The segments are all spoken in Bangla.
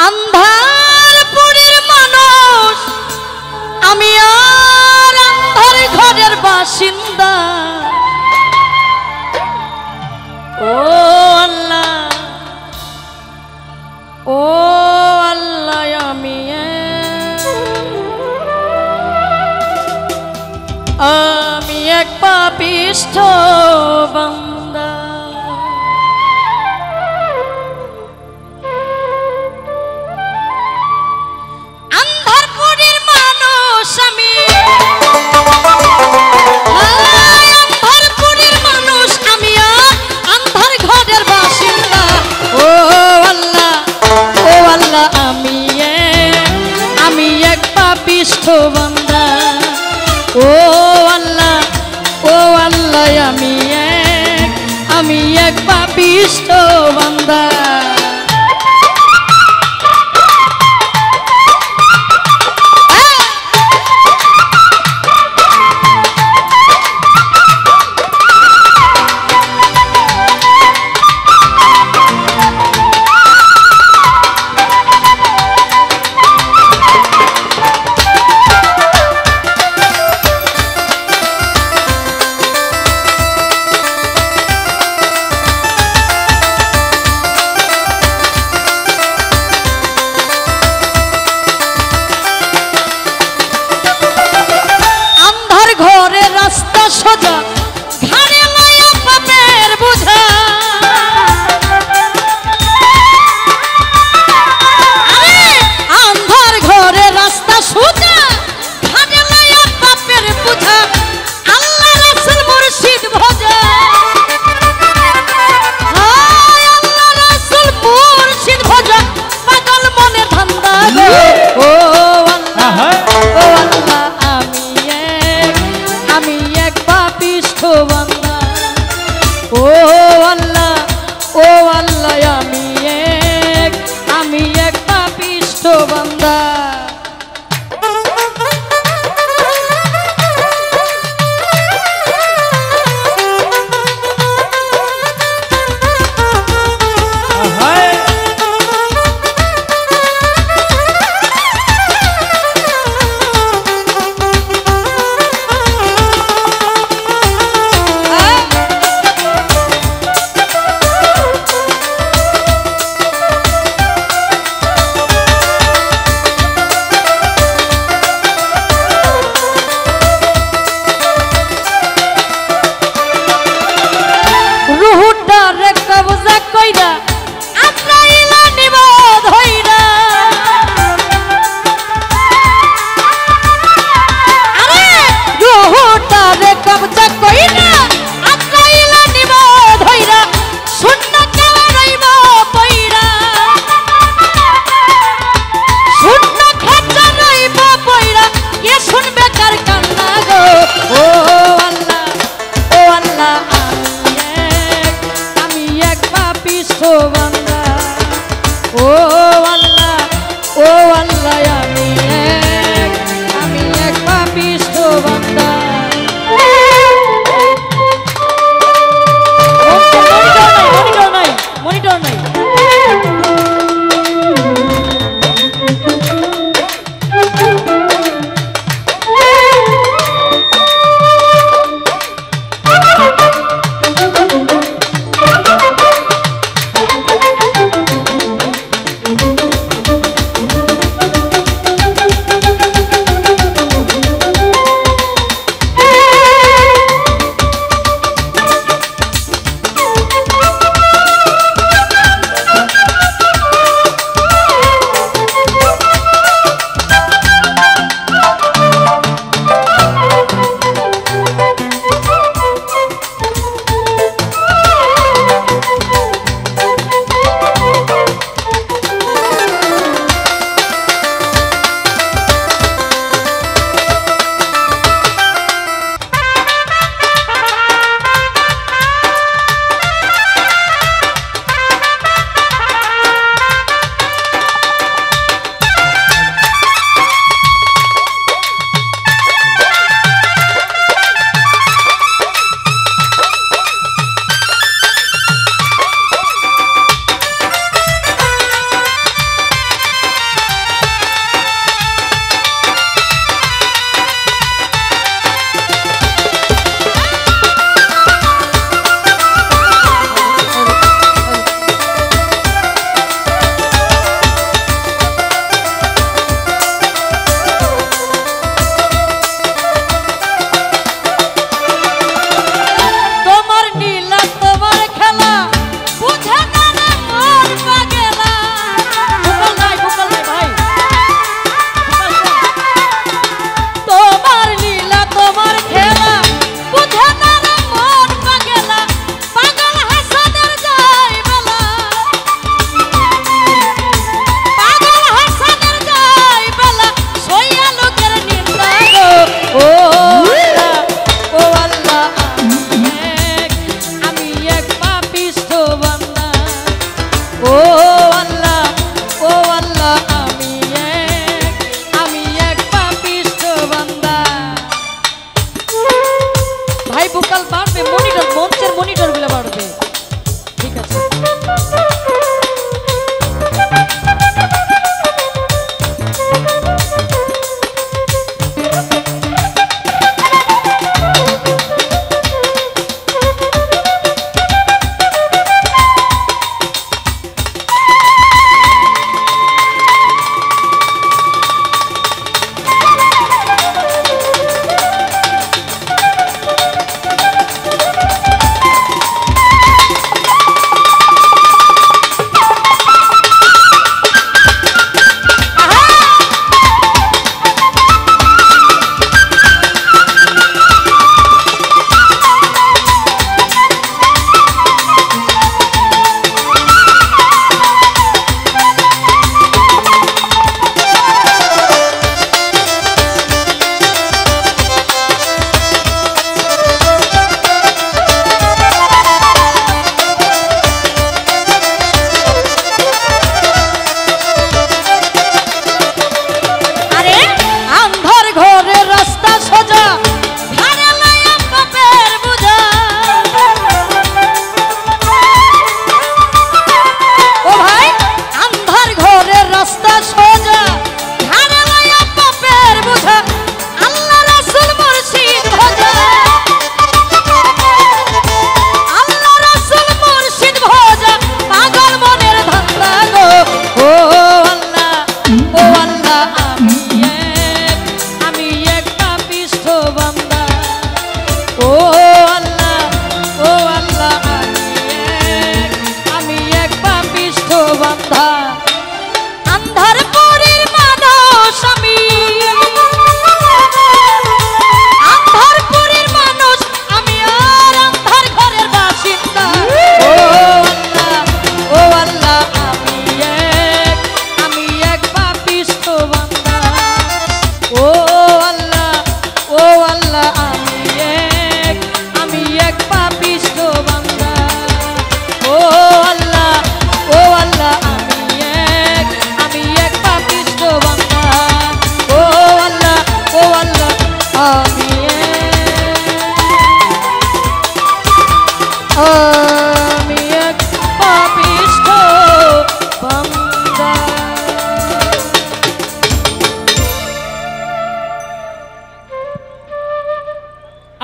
আন্ধারপুরের মানুষ আমি আর আন্ধার ঘরের বাসিন্দা। ও আল্লাহ, ও আল্লাহ, আমি এক পাপিষ্ঠ বান্দা। আন্ধারপুরের মানুষ আমি, আন্ধারপুরের মানুষ আমি আন্ধার ঘরের বাসিন্দা। ও আল্লাহ, ও আল্লাহ, আমি এক পাপিষ্ঠ বান্দা। ও আল্লাহ, ও আল্লাহ, আমি এক পাপিষ্ঠ বান্দা। সোজা ঘাড়ে লইয়া পাপের বোঝা, আন্ধার ঘরে রাস্তা সোজা ঘাড়ে লইয়া পাপের বোঝা। আল্লাহ রাসূল মুর্শিদ ভজা, আল্লাহ রাসূল মুর্শিদ ভজা, পাগল মনে ধান্দা গো। ও আল্লাহ, ও আল্লাহ, আমি এক পাপিষ্ঠ বান্দা। ও আল্লাহ, ও আল্লাহ, আমি এক পাপিষ্ঠ বান্দা।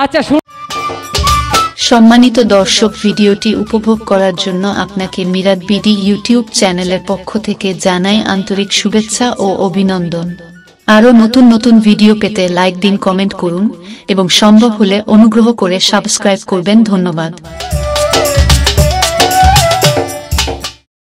আচ্ছা সম্মানিত দর্শক, ভিডিওটি উপভোগ করার জন্য আপনাকে মিরাত বিডি ইউটিউব চ্যানেলের পক্ষ থেকে জানাই আন্তরিক শুভেচ্ছা ও অভিনন্দন। আরও নতুন নতুন ভিডিও পেতে লাইক দিন, কমেন্ট করুন এবং সম্ভব হলে অনুগ্রহ করে সাবস্ক্রাইব করবেন। ধন্যবাদ।